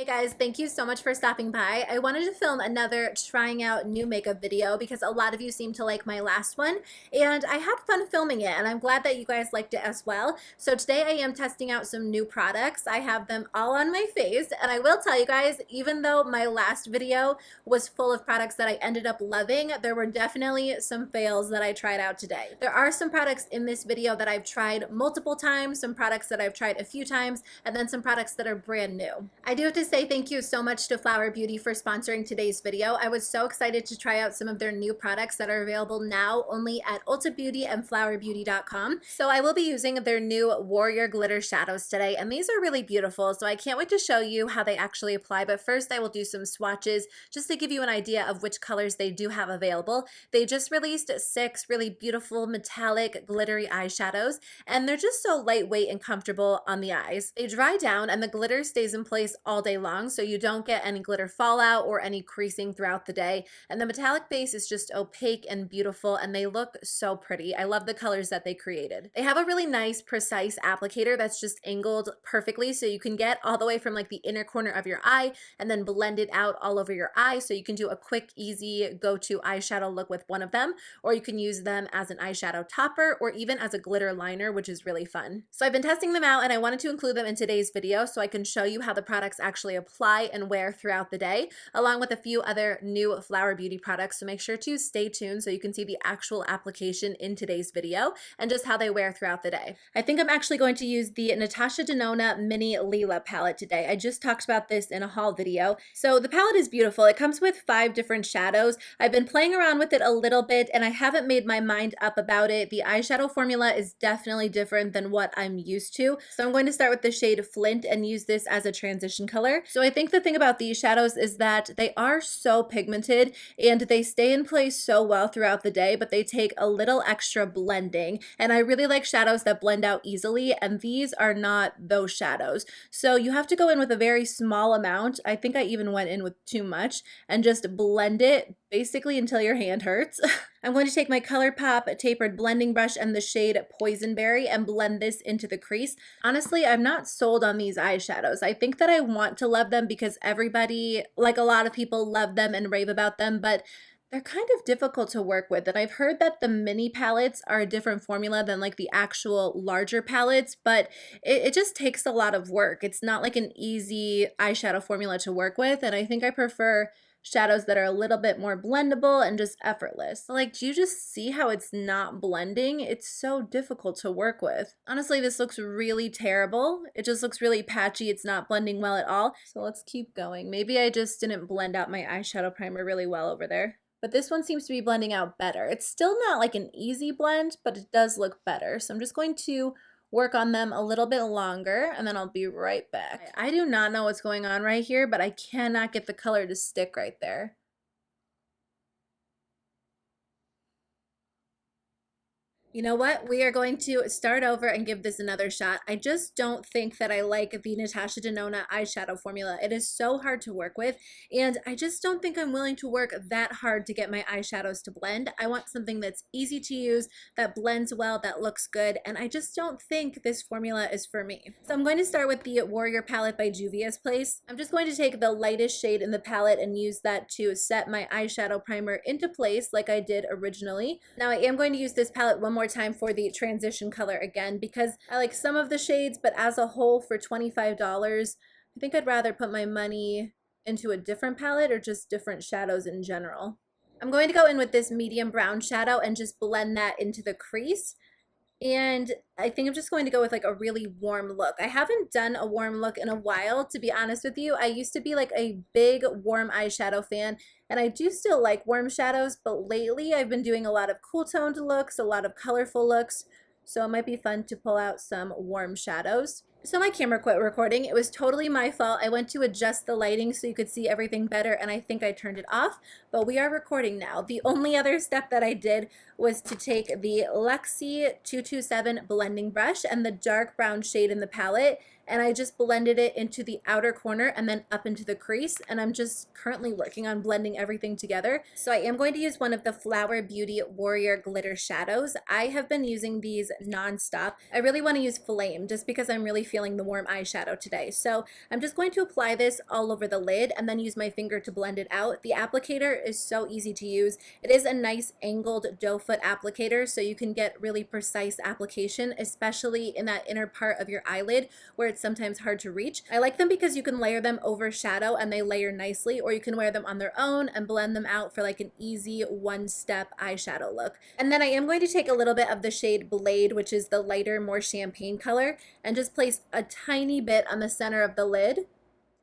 Hey guys, thank you so much for stopping by. I wanted to film another trying out new makeup video because a lot of you seem to like my last one and I had fun filming it and I'm glad that you guys liked it as well. So today I am testing out some new products. I have them all on my face and I will tell you guys, even though my last video was full of products that I ended up loving, there were definitely some fails that I tried out today. There are some products in this video that I've tried multiple times, some products that I've tried a few times, and then some products that are brand new. I do have to say thank you so much to Flower Beauty for sponsoring today's video. I was so excited to try out some of their new products that are available now only at Ulta Beauty and flowerbeauty.com. So I will be using their new Warrior Glitter Shadows today, and these are really beautiful, so I can't wait to show you how they actually apply. But first I will do some swatches just to give you an idea of which colors they do have available. They just released 6 really beautiful metallic glittery eyeshadows, and they're just so lightweight and comfortable on the eyes. They dry down and the glitter stays in place all day long, so you don't get any glitter fallout or any creasing throughout the day. And the metallic base is just opaque and beautiful, and they look so pretty. I love the colors that they created. They have a really nice, precise applicator that's just angled perfectly, so you can get all the way from like the inner corner of your eye and then blend it out all over your eye, so you can do a quick, easy go-to eyeshadow look with one of them, or you can use them as an eyeshadow topper or even as a glitter liner, which is really fun. So I've been testing them out and I wanted to include them in today's video so I can show you how the products actually apply and wear throughout the day, along with a few other new Flower Beauty products. So make sure to stay tuned so you can see the actual application in today's video and just how they wear throughout the day. I think I'm actually going to use the Natasha Denona Mini Lila palette today. I just talked about this in a haul video. So the palette is beautiful. It comes with 5 different shadows. I've been playing around with it a little bit and I haven't made my mind up about it. The eyeshadow formula is definitely different than what I'm used to. So I'm going to start with the shade Flint and use this as a transition color. So I think the thing about these shadows is that they are so pigmented and they stay in place so well throughout the day, but they take a little extra blending. And I really like shadows that blend out easily, and these are not those shadows. So you have to go in with a very small amount. I think I even went in with too much and just blend it basically until your hand hurts. I'm going to take my ColourPop tapered blending brush and the shade Poisonberry and blend this into the crease. Honestly, I'm not sold on these eyeshadows. I think that I want to love them because everybody, like a lot of people, love them and rave about them, but they're kind of difficult to work with. And I've heard that the mini palettes are a different formula than like the actual larger palettes, but it just takes a lot of work. It's not like an easy eyeshadow formula to work with, and I think I prefer shadows that are a little bit more blendable and just effortless. Like, do you just see how it's not blending? It's so difficult to work with. Honestly, this looks really terrible. It just looks really patchy. It's not blending well at all. So let's keep going. Maybe I just didn't blend out my eyeshadow primer really well over there. But this one seems to be blending out better. It's still not like an easy blend, but it does look better. So I'm just going to work on them a little bit longer and then I'll be right back. I do not know what's going on right here, but I cannot get the color to stick right there. You know what? We are going to start over and give this another shot. I just don't think that I like the Natasha Denona eyeshadow formula. It is so hard to work with, and I just don't think I'm willing to work that hard to get my eyeshadows to blend. I want something that's easy to use, that blends well, that looks good, and I just don't think this formula is for me. So I'm going to start with the Warrior palette by Juvia's Place. I'm just going to take the lightest shade in the palette and use that to set my eyeshadow primer into place like I did originally. Now I am going to use this palette one more time for the transition color again because I like some of the shades, but as a whole for $25, I think I'd rather put my money into a different palette or just different shadows in general. I'm going to go in with this medium brown shadow and just blend that into the crease. And I think I'm just going to go with like a really warm look. I haven't done a warm look in a while, to be honest with you. I used to be like a big warm eyeshadow fan, and I do still like warm shadows, but lately I've been doing a lot of cool toned looks, a lot of colorful looks, so it might be fun to pull out some warm shadows. So my camera quit recording. It was totally my fault. I went to adjust the lighting so you could see everything better, and I think I turned it off, but we are recording now. The only other step that I did was to take the Lexi 227 blending brush and the dark brown shade in the palette and I just blended it into the outer corner and then up into the crease, and I'm just currently working on blending everything together. So I am going to use one of the Flower Beauty Warrior glitter shadows. I have been using these nonstop. I really want to use Flame just because I'm really feeling the warm eyeshadow today. So I'm just going to apply this all over the lid and then use my finger to blend it out. The applicator is so easy to use. It is a nice angled doe foot applicator, so you can get really precise application, especially in that inner part of your eyelid where it's sometimes hard to reach. I like them because you can layer them over shadow and they layer nicely, or you can wear them on their own and blend them out for like an easy one-step eyeshadow look. And then I am going to take a little bit of the shade Blade, which is the lighter, more champagne color, and just place a tiny bit on the center of the lid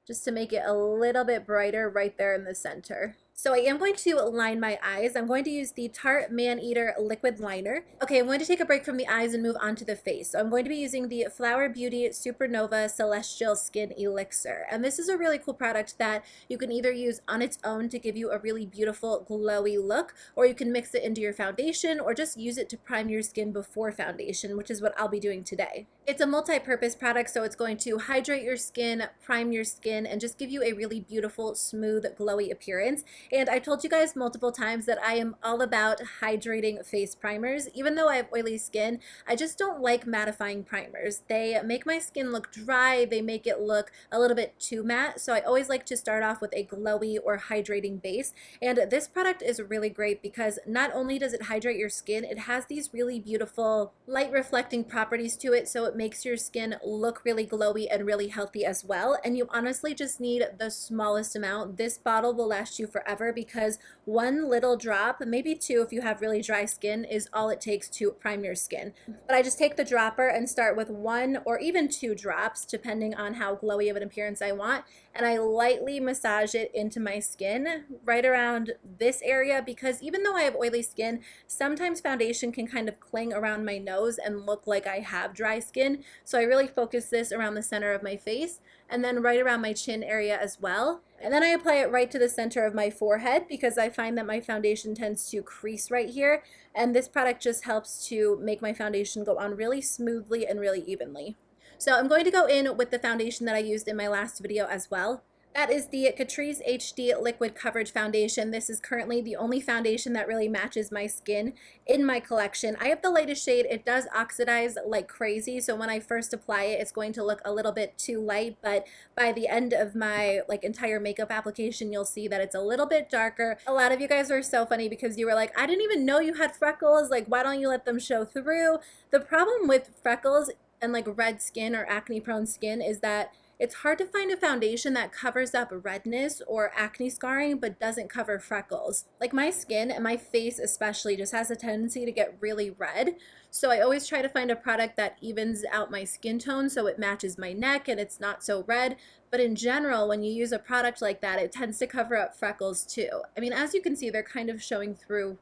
just to make it a little bit brighter right there in the center. So I am going to line my eyes. I'm going to use the Tarte Maneater liquid liner. Okay, I'm going to take a break from the eyes and move on to the face. So I'm going to be using the Flower Beauty Supernova Celestial Skin Elixir. And this is a really cool product that you can either use on its own to give you a really beautiful glowy look, or you can mix it into your foundation, or just use it to prime your skin before foundation, which is what I'll be doing today. It's a multi-purpose product, so it's going to hydrate your skin, prime your skin, and just give you a really beautiful, smooth, glowy appearance. And I told you guys multiple times that I am all about hydrating face primers. Even though I have oily skin, I just don't like mattifying primers. They make my skin look dry, they make it look a little bit too matte, so I always like to start off with a glowy or hydrating base. And this product is really great because not only does it hydrate your skin, it has these really beautiful light reflecting properties to it, so it makes your skin look really glowy and really healthy as well. And you honestly just need the smallest amount. This bottle will last you forever because one little drop, maybe two if you have really dry skin, is all it takes to prime your skin. But I just take the dropper and start with one or even two drops depending on how glowy of an appearance I want, and I lightly massage it into my skin right around this area, because even though I have oily skin, sometimes foundation can kind of cling around my nose and look like I have dry skin. So I really focus this around the center of my face and then right around my chin area as well. And then I apply it right to the center of my forehead because I find that my foundation tends to crease right here. And this product just helps to make my foundation go on really smoothly and really evenly. So I'm going to go in with the foundation that I used in my last video as well. That is the Catrice HD Liquid Coverage Foundation. This is currently the only foundation that really matches my skin in my collection. I have the lightest shade. It does oxidize like crazy, so when I first apply it, it's going to look a little bit too light, but by the end of my entire makeup application, you'll see that it's a little bit darker. A lot of you guys were so funny because you were like, I didn't even know you had freckles. Like, why don't you let them show through? The problem with freckles and red skin or acne prone skin is that it's hard to find a foundation that covers up redness or acne scarring but doesn't cover freckles. Like, my skin and my face especially just has a tendency to get really red. So I always try to find a product that evens out my skin tone so it matches my neck and it's not so red. But in general, when you use a product like that, it tends to cover up freckles too. I mean, as you can see, they're kind of showing through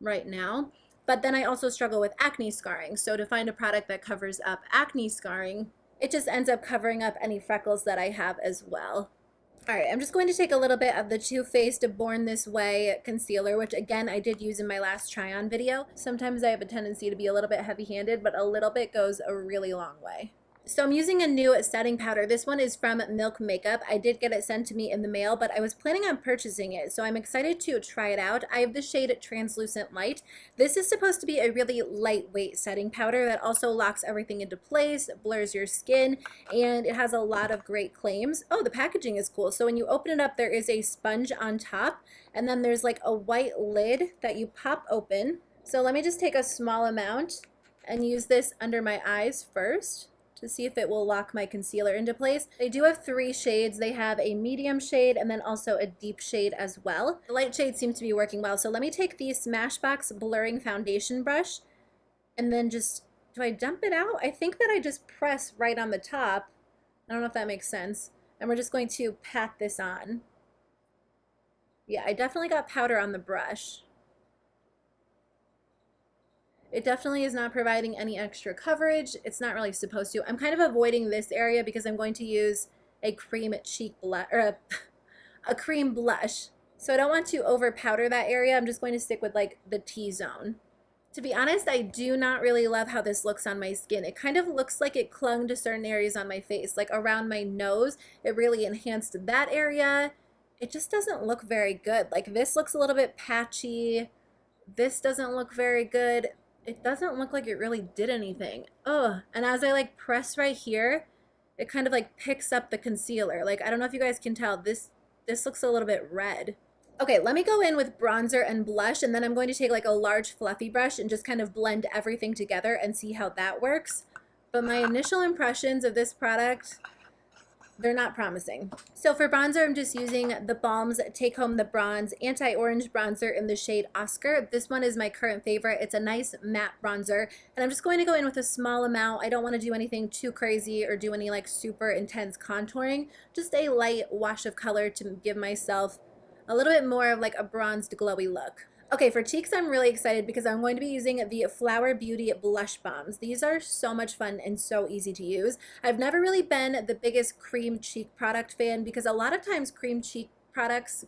right now. But then I also struggle with acne scarring. So to find a product that covers up acne scarring, it just ends up covering up any freckles that I have as well. All right, I'm just going to take a little bit of the Too Faced Born This Way concealer, which again, I did use in my last try-on video. Sometimes I have a tendency to be a little bit heavy-handed, but a little bit goes a really long way. So I'm using a new setting powder. This one is from Milk Makeup. I did get it sent to me in the mail, but I was planning on purchasing it, so I'm excited to try it out. I have the shade Translucent Light. This is supposed to be a really lightweight setting powder that also locks everything into place, blurs your skin, and it has a lot of great claims. Oh, the packaging is cool. So when you open it up, there is a sponge on top, and then there's like a white lid that you pop open. So let me just take a small amount and use this under my eyes first to see if it will lock my concealer into place. They do have 3 shades. They have a medium shade and then also a deep shade as well. The light shade seems to be working well. So let me take the Smashbox Blurring Foundation Brush and then just, do I dump it out? I think that I just press right on the top. I don't know if that makes sense. And we're just going to pat this on. Yeah, I definitely got powder on the brush. It definitely is not providing any extra coverage. It's not really supposed to. I'm kind of avoiding this area because I'm going to use a cream cheek blush, or a cream blush. So I don't want to over powder that area. I'm just going to stick with the T-zone. To be honest, I do not really love how this looks on my skin. It kind of looks like it clung to certain areas on my face, like around my nose. It really enhanced that area. It just doesn't look very good. Like this looks a little bit patchy. This doesn't look very good. It doesn't look like it really did anything. Ugh. And as I like press right here, it kind of like picks up the concealer. Like I don't know if you guys can tell, this looks a little bit red. Okay, let me go in with bronzer and blush, and then I'm going to take like a large fluffy brush and just kind of blend everything together and see how that works. But my initial impressions of this product, they're not promising. So for bronzer, I'm just using theBalm's Take Home the Bronze Anti-Orange Bronzer in the shade Oscar. This one is my current favorite. It's a nice matte bronzer, and I'm just going to go in with a small amount. I don't want to do anything too crazy or do any like super intense contouring. Just a light wash of color to give myself a little bit more of like a bronzed glowy look. Okay, for cheeks, I'm really excited because I'm going to be using the Flower Beauty Blush Bombs. These are so much fun and so easy to use. I've never really been the biggest cream cheek product fan because a lot of times cream products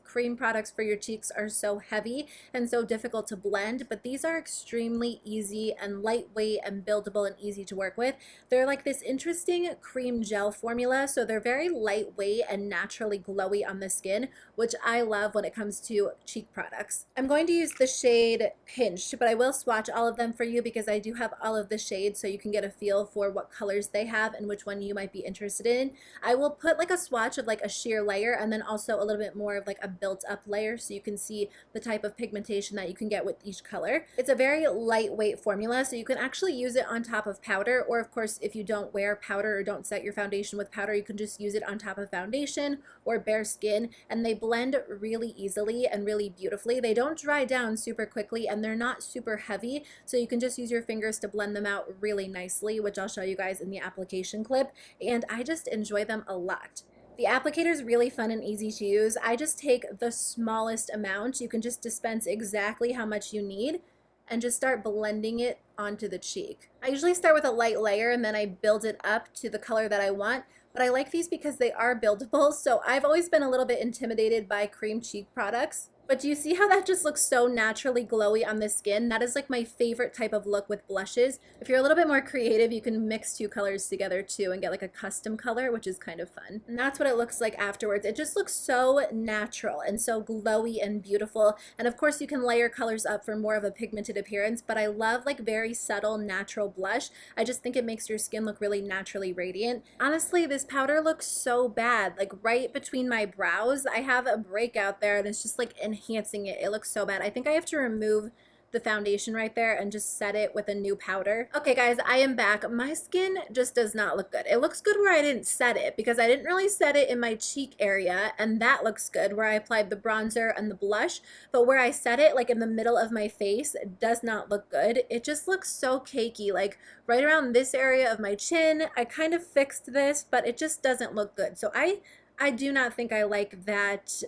for your cheeks are so heavy and so difficult to blend, but these are extremely easy and lightweight and buildable and easy to work with. They're like this interesting cream gel formula, so they're very lightweight and naturally glowy on the skin, which I love when it comes to cheek products. I'm going to use the shade Pinched, but I will swatch all of them for you because I do have all of the shades so you can get a feel for what colors they have and which one you might be interested in. I will put like a swatch of like a sheer layer and then also a little bit more of like a built up layer so you can see the type of pigmentation that you can get with each color. It's a very lightweight formula, so you can actually use it on top of powder, or of course if you don't wear powder or don't set your foundation with powder, you can just use it on top of foundation or bare skin, and they blend really easily and really beautifully. They don't dry down super quickly and they're not super heavy, so you can just use your fingers to blend them out really nicely, which I'll show you guys in the application clip, and I just enjoy them a lot. The applicator is really fun and easy to use. I just take the smallest amount. You can just dispense exactly how much you need and just start blending it onto the cheek. I usually start with a light layer and then I build it up to the color that I want, but I like these because they are buildable, so I've always been a little bit intimidated by cream cheek products. But do you see how that just looks so naturally glowy on the skin? That is like my favorite type of look with blushes. If you're a little bit more creative, you can mix two colors together too and get like a custom color, which is kind of fun. And that's what it looks like afterwards. It just looks so natural and so glowy and beautiful. And of course you can layer colors up for more of a pigmented appearance, but I love like very subtle natural blush. I just think it makes your skin look really naturally radiant. Honestly, this powder looks so bad. Like right between my brows, I have a breakout there and it's just like enhancing it. It looks so bad. I think I have to remove the foundation right there and just set it with a new powder. Okay guys, I am back. My skin just does not look good. It looks good where I didn't set it because I didn't really set it in my cheek area, and that looks good where I applied the bronzer and the blush, but where I set it like in the middle of my face, it does not look good. It just looks so cakey, like right around this area of my chin. I kind of fixed this, but it just doesn't look good. So I do not think I like that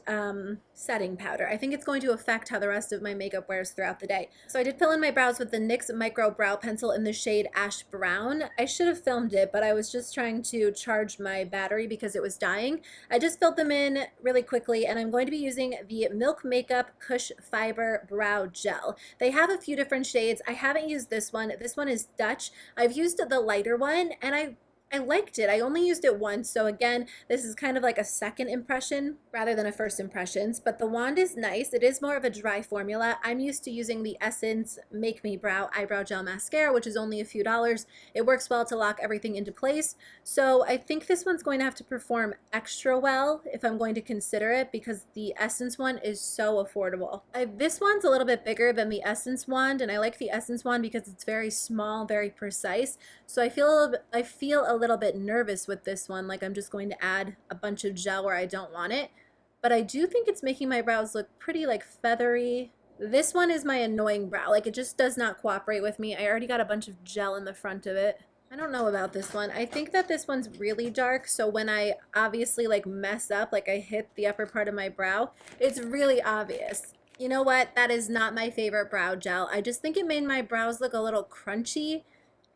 setting powder. I think it's going to affect how the rest of my makeup wears throughout the day. So I did fill in my brows with the NYX Micro Brow Pencil in the shade Ash Brown. I should have filmed it, but I was just trying to charge my battery because it was dying. I just filled them in really quickly, and I'm going to be using the Milk Makeup KUSH Fiber Brow Gel. They have a few different shades. I haven't used this one. This one is Dutch. I've used the lighter one, and I liked it. I only used it once, so again, this is kind of like a second impression rather than a first impressions, but the wand is nice. It is more of a dry formula. I'm used to using the Essence Make Me Brow Eyebrow Gel Mascara, which is only a few dollars. It works well to lock everything into place, so I think this one's going to have to perform extra well if I'm going to consider it because the Essence one is so affordable. This one's a little bit bigger than the Essence wand, and I like the Essence one because it's very small, very precise, so I feel a little bit nervous with this one, like I'm just going to add a bunch of gel where I don't want it, but I do think it's making my brows look pretty like feathery. This one is my annoying brow, like it just does not cooperate with me. I already got a bunch of gel in the front of it. I don't know about this one. I think that this one's really dark, so when I obviously like mess up, like I hit the upper part of my brow, it's really obvious. You know what? That is not my favorite brow gel. I just think it made my brows look a little crunchy,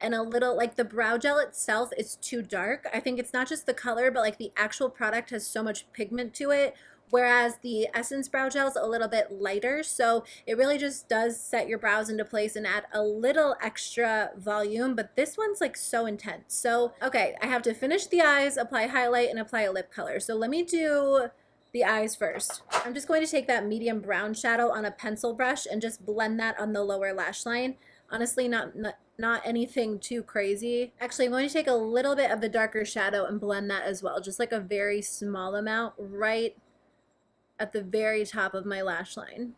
and a little, like the brow gel itself is too dark. I think it's not just the color, but like the actual product has so much pigment to it, whereas the Essence brow gel is a little bit lighter. So it really just does set your brows into place and add a little extra volume, but this one's like so intense. So, okay, I have to finish the eyes, apply highlight, and apply a lip color. So let me do the eyes first. I'm just going to take that medium brown shadow on a pencil brush and just blend that on the lower lash line. Honestly, not anything too crazy. Actually, I'm going to take a little bit of the darker shadow and blend that as well, just like a very small amount right at the very top of my lash line.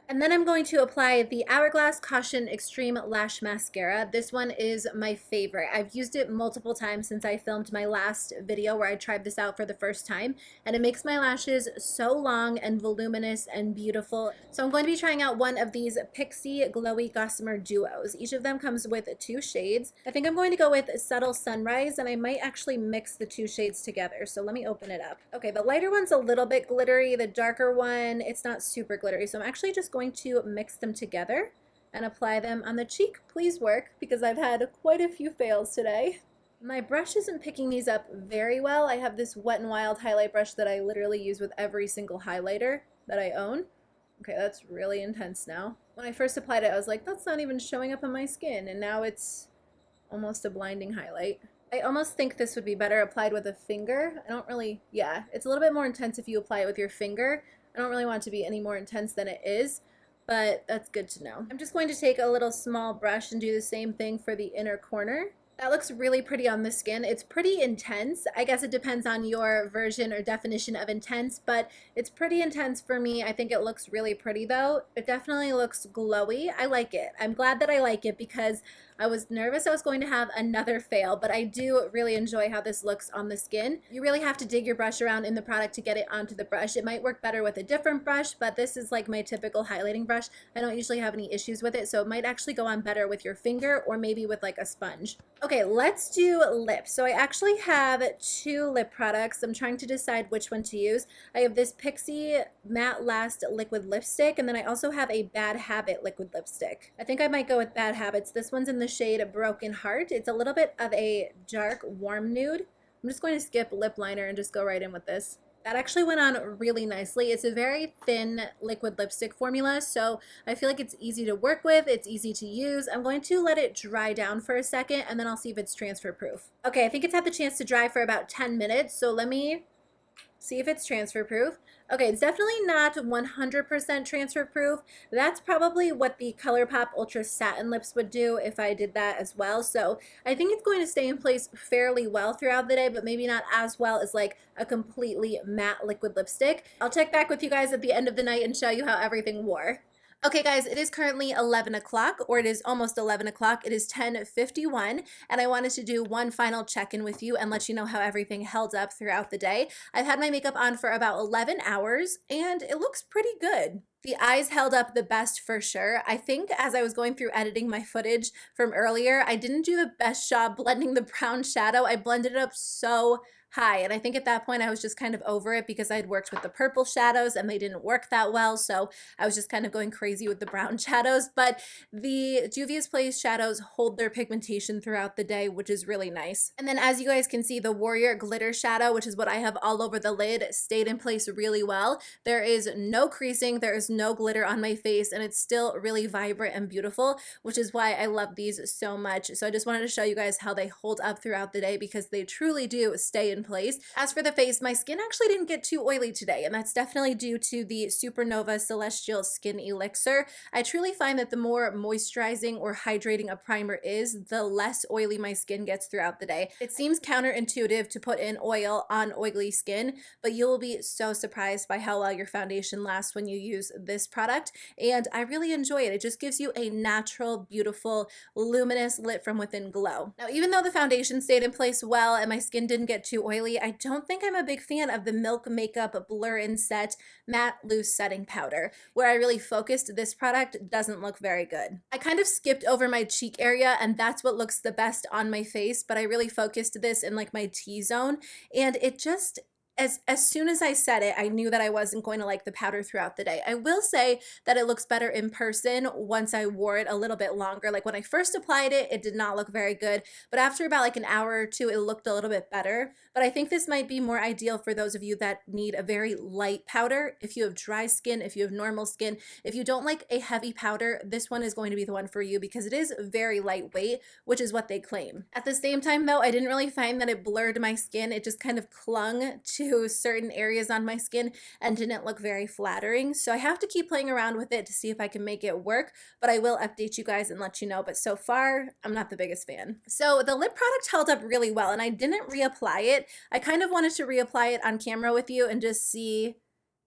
And then I'm going to apply the Hourglass Caution Extreme Lash Mascara. This one is my favorite. I've used it multiple times since I filmed my last video where I tried this out for the first time, and it makes my lashes so long and voluminous and beautiful. So I'm going to be trying out one of these Pixi Glowy Gossamer duos. Each of them comes with 2 shades. I think I'm going to go with Subtle Sunrise, and I might actually mix the 2 shades together. So let me open it up. Okay, the lighter one's a little bit glittery. The darker one, it's not super glittery. So I'm actually just going to mix them together and apply them on the cheek. Please work, because I've had quite a few fails today. My brush isn't picking these up very well. I have this Wet n Wild highlight brush that I literally use with every single highlighter that I own. Okay, that's really intense now. When I first applied it, I was like, that's not even showing up on my skin, and now it's almost a blinding highlight. I almost think this would be better applied with a finger. I don't really, yeah, it's a little bit more intense if you apply it with your finger. I don't really want it to be any more intense than it is, but that's good to know. I'm just going to take a little small brush and do the same thing for the inner corner. That looks really pretty on the skin. It's pretty intense. I guess it depends on your version or definition of intense, but it's pretty intense for me. I think it looks really pretty though. It definitely looks glowy. I like it. I'm glad that I like it because I was nervous I was going to have another fail, but I do really enjoy how this looks on the skin. You really have to dig your brush around in the product to get it onto the brush. It might work better with a different brush, but this is like my typical highlighting brush. I don't usually have any issues with it, so it might actually go on better with your finger or maybe with like a sponge. Okay, let's do lips. So I actually have 2 lip products. I'm trying to decide which one to use. I have this Pixi Matte Last Liquid Lipstick, and then I also have a Bad Habit liquid lipstick. I think I might go with Bad Habits. This one's in the shade Broken Heart. It's a little bit of a dark warm nude. I'm just going to skip lip liner and just go right in with this. That actually went on really nicely. It's a very thin liquid lipstick formula, so I feel like it's easy to work with, it's easy to use. I'm going to let it dry down for a second, and then I'll see if it's transfer proof. Okay, I think it's had the chance to dry for about 10 minutes, so let me see if it's transfer proof. Okay, it's definitely not 100% transfer proof. That's probably what the ColourPop Ultra Satin Lips would do if I did that as well. So I think it's going to stay in place fairly well throughout the day, but maybe not as well as like a completely matte liquid lipstick. I'll check back with you guys at the end of the night and show you how everything wore. Okay guys, it is currently 11 o'clock, or it is almost 11 o'clock. It is 10:51, and I wanted to do one final check-in with you and let you know how everything held up throughout the day. I've had my makeup on for about 11 hours, and it looks pretty good. The eyes held up the best for sure. I think as I was going through editing my footage from earlier, I didn't do the best job blending the brown shadow. I blended it up so high, and I think at that point I was just kind of over it because I had worked with the purple shadows and they didn't work that well, so I was just kind of going crazy with the brown shadows. But the Juvia's Place shadows hold their pigmentation throughout the day, which is really nice. And then as you guys can see, the Warrior glitter shadow, which is what I have all over the lid, stayed in place really well. There is no creasing, there is no glitter on my face, and it's still really vibrant and beautiful, which is why I love these so much. So I just wanted to show you guys how they hold up throughout the day because they truly do stay in place. As for the face, my skin actually didn't get too oily today, and that's definitely due to the Supernova Celestial Skin Elixir. I truly find that the more moisturizing or hydrating a primer is, the less oily my skin gets throughout the day. It seems counterintuitive to put in oil on oily skin, but you will be so surprised by how well your foundation lasts when you use this product, and I really enjoy it. It just gives you a natural, beautiful, luminous, lit from within glow. Now, even though the foundation stayed in place well and my skin didn't get too oily, I don't think I'm a big fan of the Milk Makeup Blur and Set Matte Loose Setting Powder. Where I really focused, this product doesn't look very good. I kind of skipped over my cheek area, and that's what looks the best on my face, but I really focused this in like my T-zone, and it just as soon as I said it, I knew that I wasn't going to like the powder throughout the day. I will say that it looks better in person once I wore it a little bit longer. Like when I first applied it, it did not look very good, but after about like an hour or two, it looked a little bit better. But I think this might be more ideal for those of you that need a very light powder. If you have dry skin, if you have normal skin, if you don't like a heavy powder, this one is going to be the one for you because it is very lightweight, which is what they claim. At the same time though, I didn't really find that it blurred my skin. It just kind of clung to certain areas on my skin and didn't look very flattering. So I have to keep playing around with it to see if I can make it work, but I will update you guys and let you know. But so far, I'm not the biggest fan. So the lip product held up really well and I didn't reapply it. I kind of wanted to reapply it on camera with you and just see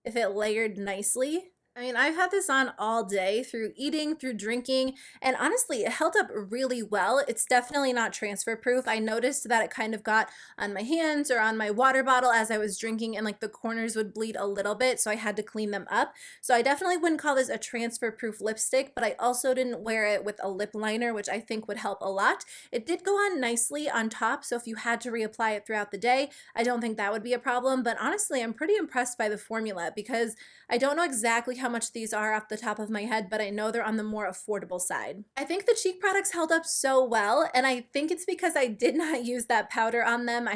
if it layered nicely. I mean, I've had this on all day through eating, through drinking, and honestly, it held up really well. It's definitely not transfer proof. I noticed that it kind of got on my hands or on my water bottle as I was drinking and like the corners would bleed a little bit, so I had to clean them up. So I definitely wouldn't call this a transfer proof lipstick, but I also didn't wear it with a lip liner, which I think would help a lot. It did go on nicely on top, so if you had to reapply it throughout the day, I don't think that would be a problem, but honestly, I'm pretty impressed by the formula because I don't know exactly how much these are off the top of my head, but I know they're on the more affordable side. I think the cheek products held up so well, and I think it's because I did not use that powder on them.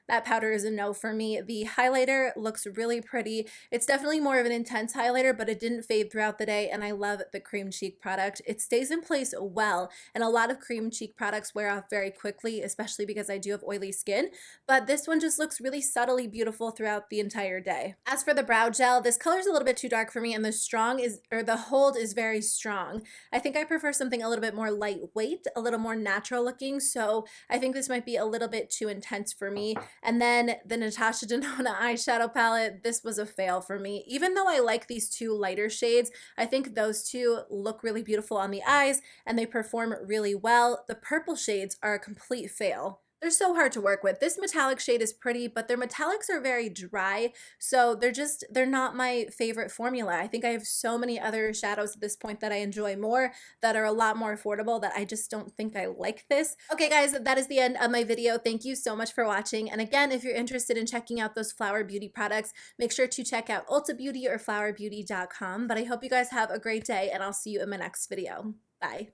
That powder is a no for me. The highlighter looks really pretty. It's definitely more of an intense highlighter, but it didn't fade throughout the day, and I love the cream cheek product. It stays in place well, and a lot of cream cheek products wear off very quickly, especially because I do have oily skin, but this one just looks really subtly beautiful throughout the entire day. As for the brow gel, this color is a little bit too dark for me, and the hold is very strong. I think I prefer something a little bit more lightweight, a little more natural looking, so I think this might be a little bit too intense for me. And then the Natasha Denona eyeshadow palette, this was a fail for me. Even though I like these two lighter shades, I think those two look really beautiful on the eyes and they perform really well. The purple shades are a complete fail. They're so hard to work with. This metallic shade is pretty, but their metallics are very dry, so they're not my favorite formula. I think I have so many other shadows at this point that I enjoy more, that are a lot more affordable, that I just don't think I like this. Okay guys, that is the end of my video. Thank you so much for watching, and again, if you're interested in checking out those Flower Beauty products, make sure to check out Ulta Beauty or flowerbeauty.com, but I hope you guys have a great day, and I'll see you in my next video. Bye.